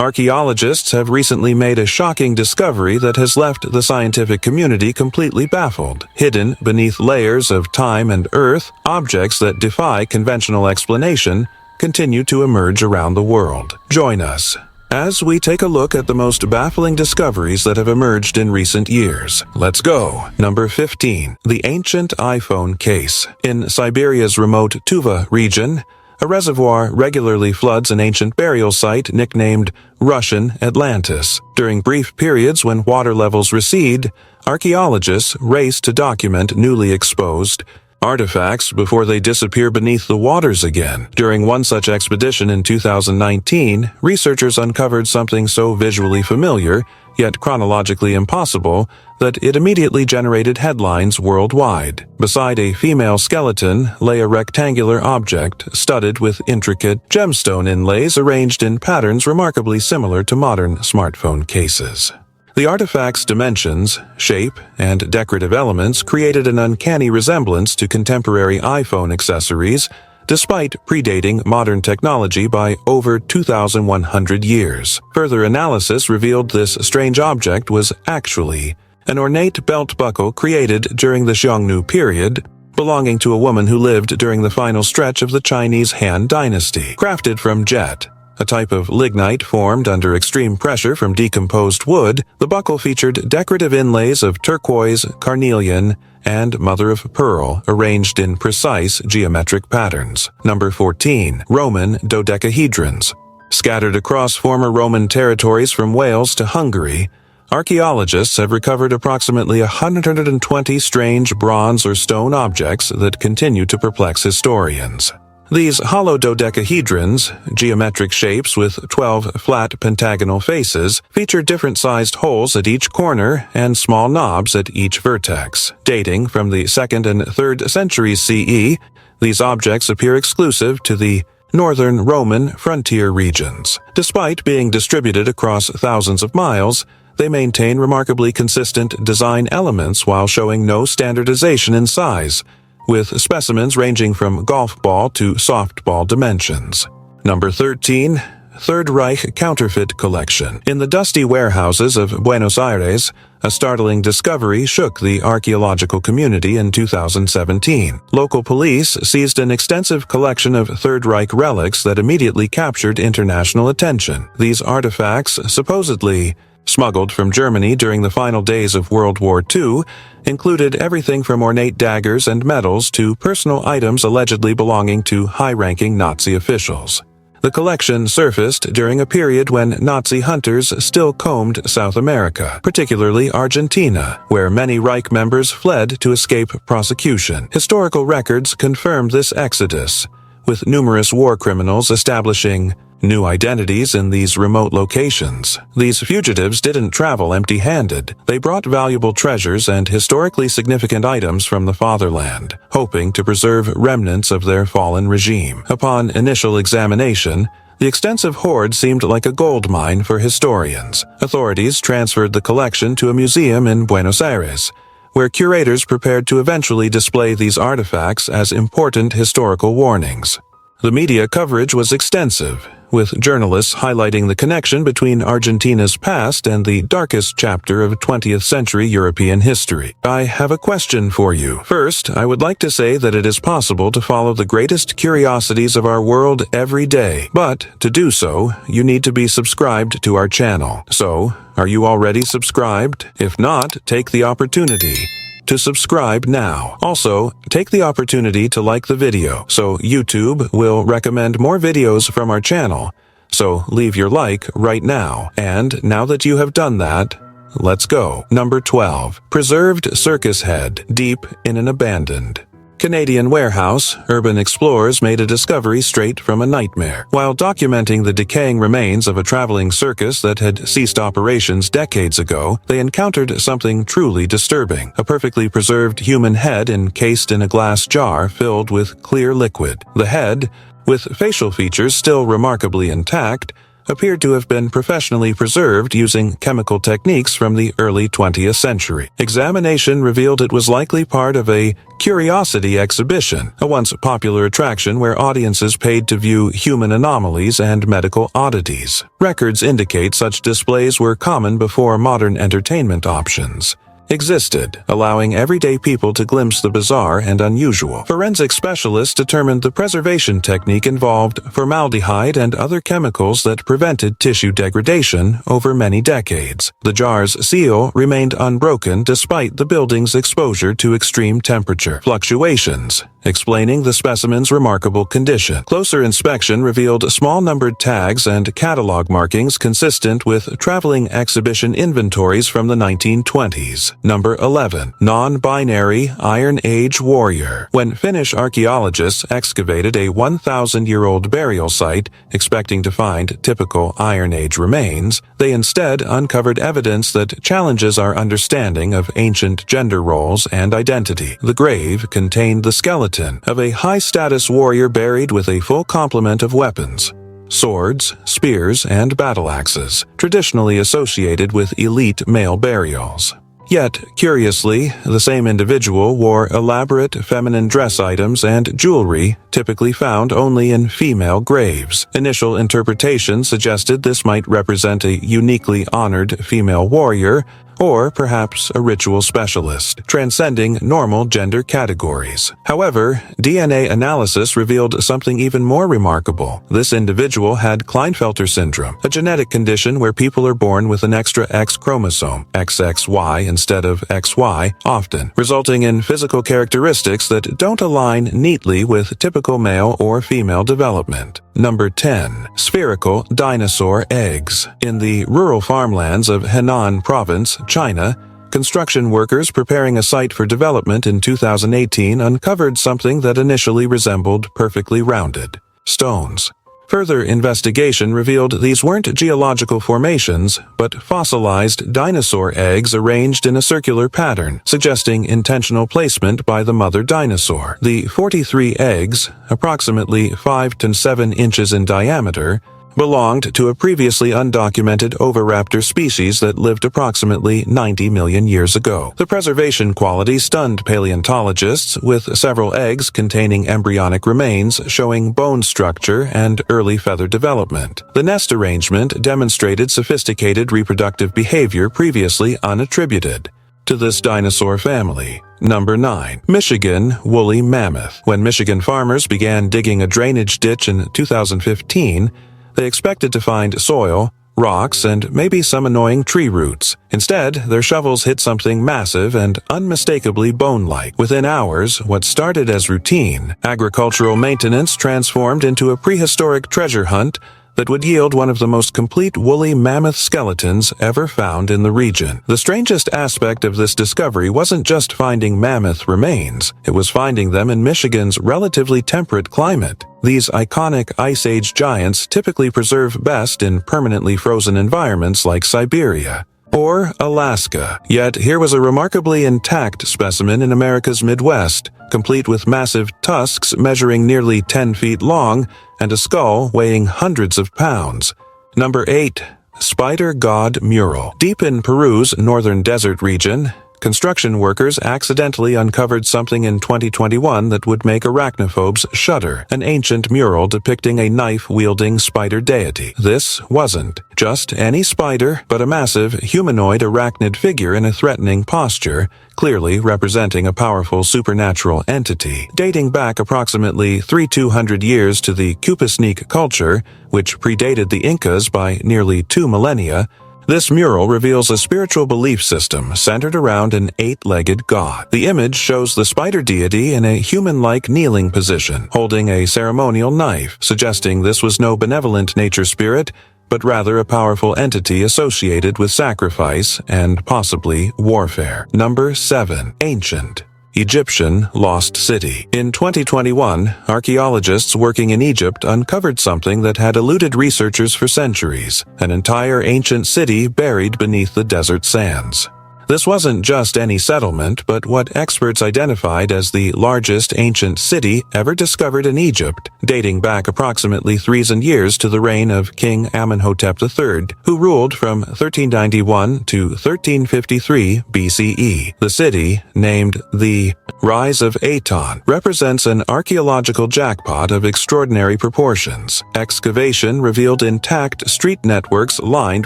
Archaeologists have recently made a shocking discovery that has left the scientific community completely baffled. Hidden beneath layers of time and earth, objects that defy conventional explanation continue to emerge around the world. Join us as we take a look at the most baffling discoveries that have emerged in recent years. Let's go! Number 15. The ancient iPhone case. In Siberia's remote Tuva region, a reservoir regularly floods an ancient burial site nicknamed Russian Atlantis. During brief periods when water levels recede, archaeologists race to document newly exposed artifacts before they disappear beneath the waters again. During one such expedition in 2019, researchers uncovered something so visually familiar, yet chronologically impossible, that it immediately generated headlines worldwide. Beside a female skeleton lay a rectangular object studded with intricate gemstone inlays arranged in patterns remarkably similar to modern smartphone cases. The artifact's dimensions, shape, and decorative elements created an uncanny resemblance to contemporary iPhone accessories, despite predating modern technology by over 2,100 years. Further analysis revealed this strange object was actually an ornate belt buckle created during the Xiongnu period, belonging to a woman who lived during the final stretch of the Chinese Han Dynasty. Crafted from jet, a type of lignite formed under extreme pressure from decomposed wood, the buckle featured decorative inlays of turquoise, carnelian, and mother-of-pearl arranged in precise geometric patterns. Number 14. Roman dodecahedrons. Scattered across former Roman territories from Wales to Hungary, archaeologists have recovered approximately 120 strange bronze or stone objects that continue to perplex historians. These hollow dodecahedrons, geometric shapes with 12 flat pentagonal faces, feature different-sized holes at each corner and small knobs at each vertex. Dating from the 2nd and 3rd centuries CE, these objects appear exclusive to the northern Roman frontier regions. Despite being distributed across thousands of miles, they maintain remarkably consistent design elements while showing no standardization in size, with specimens ranging from golf ball to softball dimensions. Number 13. Third Reich Counterfeit Collection. In the dusty warehouses of Buenos Aires, a startling discovery shook the archaeological community in 2017. Local police seized an extensive collection of Third Reich relics that immediately captured international attention. These artifacts, supposedly smuggled from Germany during the final days of World War II, included everything from ornate daggers and medals to personal items allegedly belonging to high-ranking Nazi officials. The collection surfaced during a period when Nazi hunters still combed South America, particularly Argentina, where many Reich members fled to escape prosecution. Historical records confirmed this exodus, with numerous war criminals establishing new identities in these remote locations. These fugitives didn't travel empty-handed. They brought valuable treasures and historically significant items from the fatherland, hoping to preserve remnants of their fallen regime. Upon initial examination, the extensive hoard seemed like a gold mine for historians. Authorities transferred the collection to a museum in Buenos Aires, where curators prepared to eventually display these artifacts as important historical warnings. The media coverage was extensive, with journalists highlighting the connection between Argentina's past and the darkest chapter of 20th century European history. I have a question for you. First, I would like to say that it is possible to follow the greatest curiosities of our world every day, but to do so, you need to be subscribed to our channel. So, are you already subscribed? If not, take the opportunity to subscribe now. Also, take the opportunity to like the video, so YouTube will recommend more videos from our channel. So leave your like right now. And now that you have done that, let's go. Number 12. Preserved circus head deep in an abandoned Canadian warehouse. Urban explorers made a discovery straight from a nightmare. While documenting the decaying remains of a traveling circus that had ceased operations decades ago, they encountered something truly disturbing. A perfectly preserved human head encased in a glass jar filled with clear liquid. The head, with facial features still remarkably intact, appeared to have been professionally preserved using chemical techniques from the early 20th century. Examination revealed it was likely part of a curiosity exhibition, a once popular attraction where audiences paid to view human anomalies and medical oddities. Records indicate such displays were common before modern entertainment options existed, allowing everyday people to glimpse the bizarre and unusual. Forensic specialists determined the preservation technique involved formaldehyde and other chemicals that prevented tissue degradation over many decades. The jar's seal remained unbroken despite the building's exposure to extreme temperature fluctuations, explaining the specimen's remarkable condition. Closer inspection revealed small-numbered tags and catalog markings consistent with traveling exhibition inventories from the 1920s. Number 11. Non-binary Iron Age warrior. When Finnish archaeologists excavated a 1,000-year-old burial site, expecting to find typical Iron Age remains, they instead uncovered evidence that challenges our understanding of ancient gender roles and identity. The grave contained the skeleton of a high-status warrior buried with a full complement of weapons: swords, spears, and battle axes, traditionally associated with elite male burials. Yet, curiously, the same individual wore elaborate feminine dress items and jewelry typically found only in female graves. Initial interpretation suggested this might represent a uniquely honored female warrior, or perhaps a ritual specialist, transcending normal gender categories. However, DNA analysis revealed something even more remarkable. This individual had Klinefelter syndrome, a genetic condition where people are born with an extra X chromosome, XXY instead of XY, often, resulting in physical characteristics that don't align neatly with typical male or female development. Number 10. Spherical dinosaur eggs. In the rural farmlands of Henan Province, China, construction workers preparing a site for development in 2018 uncovered something that initially resembled perfectly rounded stones. Further investigation revealed these weren't geological formations, but fossilized dinosaur eggs arranged in a circular pattern, suggesting intentional placement by the mother dinosaur. The 43 eggs, approximately 5 to 7 inches in diameter, belonged to a previously undocumented oviraptor species that lived approximately 90 million years ago. The preservation quality stunned paleontologists, with several eggs containing embryonic remains showing bone structure and early feather development. The nest arrangement demonstrated sophisticated reproductive behavior previously unattributed to this dinosaur family. Number 9. Michigan woolly mammoth. When Michigan farmers began digging a drainage ditch in 2015, they expected to find soil, rocks, and maybe some annoying tree roots. Instead, their shovels hit something massive and unmistakably bone-like. Within hours, what started as routine agricultural maintenance transformed into a prehistoric treasure hunt that would yield one of the most complete woolly mammoth skeletons ever found in the region. The strangest aspect of this discovery wasn't just finding mammoth remains, it was finding them in Michigan's relatively temperate climate. These iconic Ice Age giants typically preserve best in permanently frozen environments like Siberia or Alaska. Yet here was a remarkably intact specimen in America's Midwest, complete with massive tusks measuring nearly 10 feet long and a skull weighing hundreds of pounds. Number 8. Spider God Mural. Deep in Peru's northern desert region, construction workers accidentally uncovered something in 2021 that would make arachnophobes shudder, an ancient mural depicting a knife-wielding spider deity. This wasn't just any spider, but a massive humanoid arachnid figure in a threatening posture, clearly representing a powerful supernatural entity. Dating back approximately 3,200 years to the Kupasnik culture, which predated the Incas by nearly 2 millennia, this mural reveals a spiritual belief system centered around an 8-legged god. The image shows the spider deity in a human-like kneeling position, holding a ceremonial knife, suggesting this was no benevolent nature spirit, but rather a powerful entity associated with sacrifice and possibly warfare. Number 7. Ancient Egyptian Lost City. In 2021, archaeologists working in Egypt uncovered something that had eluded researchers for centuries: an entire ancient city buried beneath the desert sands. This wasn't just any settlement, but what experts identified as the largest ancient city ever discovered in Egypt, dating back approximately 3,000 years to the reign of King Amenhotep III, who ruled from 1391 to 1353 BCE. The city, named the Rise of Aton, represents an archaeological jackpot of extraordinary proportions. Excavation revealed intact street networks lined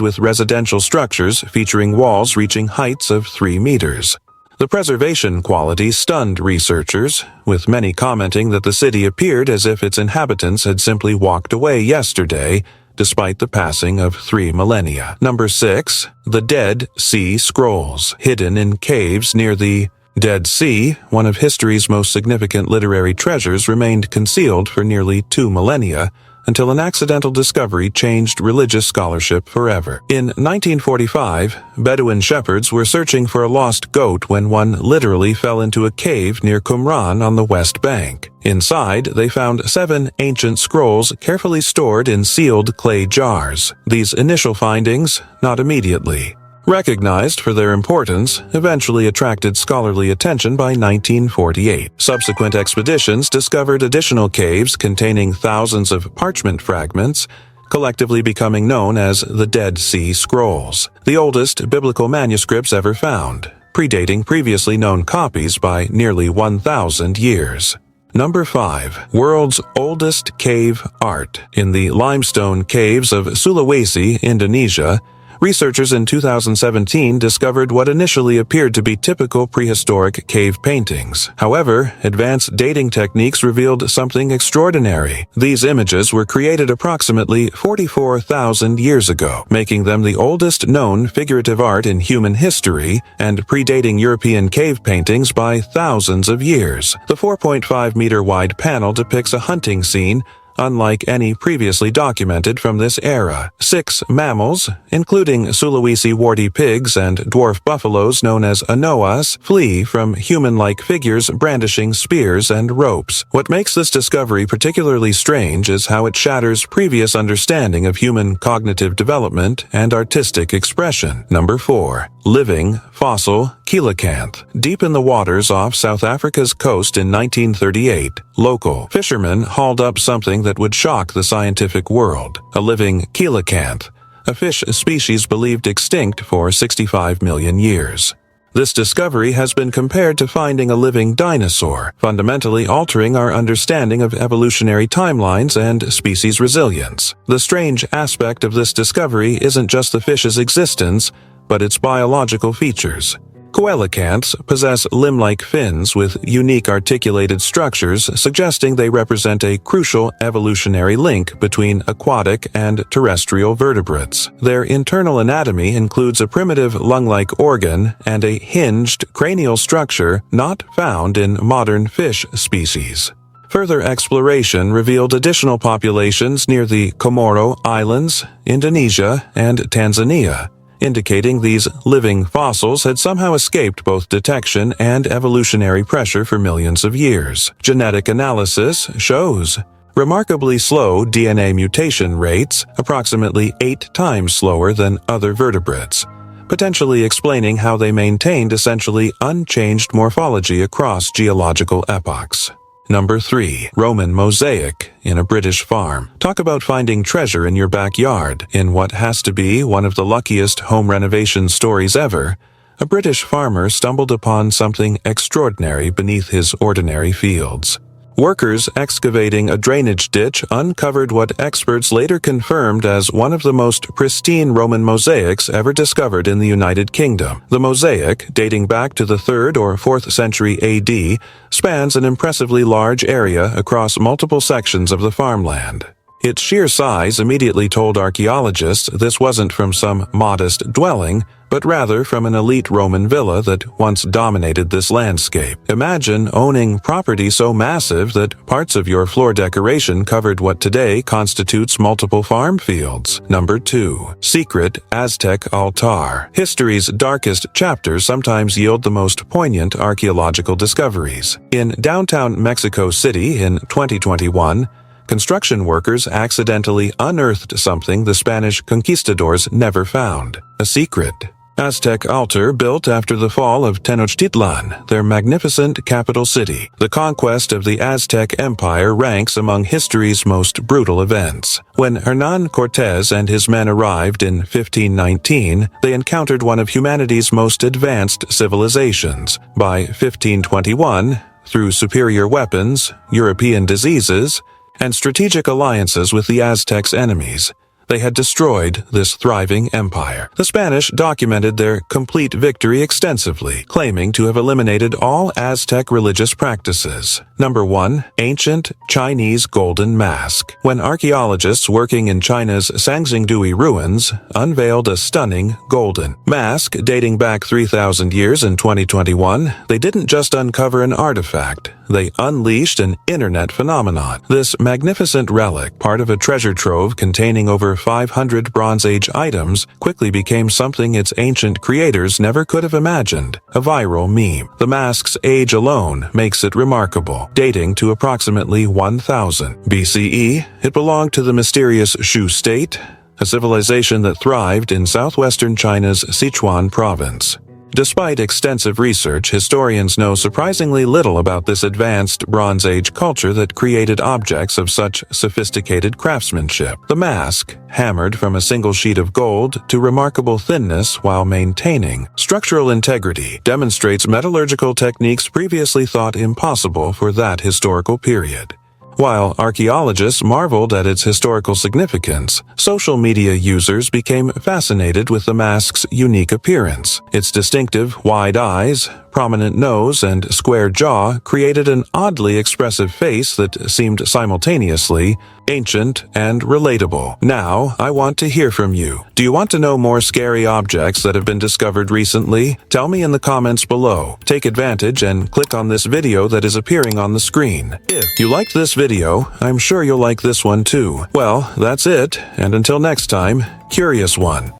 with residential structures featuring walls reaching heights of 3 meters. The preservation quality stunned researchers, with many commenting that the city appeared as if its inhabitants had simply walked away yesterday, despite the passing of 3 millennia. Number 6. The Dead Sea Scrolls. Hidden in caves near the Dead Sea, one of history's most significant literary treasures, remained concealed for nearly 2 millennia, until an accidental discovery changed religious scholarship forever. In 1945, Bedouin shepherds were searching for a lost goat when one literally fell into a cave near Qumran on the West Bank. Inside, they found 7 ancient scrolls carefully stored in sealed clay jars. These initial findings, not immediately recognized for their importance, eventually attracted scholarly attention by 1948. Subsequent expeditions discovered additional caves containing thousands of parchment fragments, collectively becoming known as the Dead Sea Scrolls, the oldest biblical manuscripts ever found, predating previously known copies by nearly 1,000 years. Number 5. World's Oldest Cave Art. In the limestone caves of Sulawesi, Indonesia, researchers in 2017 discovered what initially appeared to be typical prehistoric cave paintings. However, advanced dating techniques revealed something extraordinary. These images were created approximately 44,000 years ago, making them the oldest known figurative art in human history and predating European cave paintings by thousands of years. The 4.5-meter wide panel depicts a hunting scene unlike any previously documented from this era. 6 mammals, including Sulawesi warty pigs and dwarf buffaloes known as anoas, flee from human-like figures brandishing spears and ropes. What makes this discovery particularly strange is how it shatters previous understanding of human cognitive development and artistic expression. Number 4. Living fossil coelacanth. Deep in the waters off South Africa's coast in 1938, local fishermen hauled up something that would shock the scientific world: a living coelacanth, a fish species believed extinct for 65 million years. This discovery has been compared to finding a living dinosaur, fundamentally altering our understanding of evolutionary timelines and species resilience. The strange aspect of this discovery isn't just the fish's existence, but its biological features. Coelacanths possess limb-like fins with unique articulated structures, suggesting they represent a crucial evolutionary link between aquatic and terrestrial vertebrates. Their internal anatomy includes a primitive lung-like organ and a hinged cranial structure not found in modern fish species. Further exploration revealed additional populations near the Comoro Islands, Indonesia, and Tanzania, indicating these living fossils had somehow escaped both detection and evolutionary pressure for millions of years. Genetic analysis shows remarkably slow DNA mutation rates, approximately 8 times slower than other vertebrates, potentially explaining how they maintained essentially unchanged morphology across geological epochs. Number 3. Roman mosaic in a British farm. Talk about finding treasure in your backyard. In what has to be one of the luckiest home renovation stories ever, a British farmer stumbled upon something extraordinary beneath his ordinary fields. Workers excavating a drainage ditch uncovered what experts later confirmed as one of the most pristine Roman mosaics ever discovered in the United Kingdom. The mosaic, dating back to the 3rd or 4th century AD, spans an impressively large area across multiple sections of the farmland. Its sheer size immediately told archaeologists this wasn't from some modest dwelling, but rather from an elite Roman villa that once dominated this landscape. Imagine owning property so massive that parts of your floor decoration covered what today constitutes multiple farm fields. Number 2. Secret Aztec altar. History's darkest chapters sometimes yield the most poignant archaeological discoveries. In downtown Mexico City in 2021, construction workers accidentally unearthed something the Spanish conquistadors never found: a secret. Aztec altar built after the fall of Tenochtitlan, their magnificent capital city. The conquest of the Aztec Empire ranks among history's most brutal events. When Hernán Cortés and his men arrived in 1519, they encountered one of humanity's most advanced civilizations. By 1521, through superior weapons, European diseases, and strategic alliances with the Aztecs' enemies, they had destroyed this thriving empire. The Spanish documented their complete victory extensively, claiming to have eliminated all Aztec religious practices. Number 1. Ancient Chinese Golden Mask. When archaeologists working in China's Sangxingdui ruins unveiled a stunning golden mask dating back 3,000 years in 2021, they didn't just uncover an artifact. They unleashed an internet phenomenon. This magnificent relic, part of a treasure trove containing over 500 Bronze Age items, quickly became something its ancient creators never could have imagined, a viral meme. The mask's age alone makes it remarkable. Dating to approximately 1000 BCE, it belonged to the mysterious Shu state, a civilization that thrived in southwestern China's Sichuan province. Despite extensive research, historians know surprisingly little about this advanced Bronze Age culture that created objects of such sophisticated craftsmanship. The mask, hammered from a single sheet of gold to remarkable thinness while maintaining structural integrity, demonstrates metallurgical techniques previously thought impossible for that historical period. While archaeologists marveled at its historical significance, social media users became fascinated with the mask's unique appearance. Its distinctive wide eyes, prominent nose, and square jaw created an oddly expressive face that seemed simultaneously ancient and relatable. Now, I want to hear from you. Do you want to know more scary objects that have been discovered recently? Tell me in the comments below. Take advantage and click on this video that is appearing on the screen. If you liked this video, I'm sure you'll like this one too. Well, that's it, and until next time, Curious One.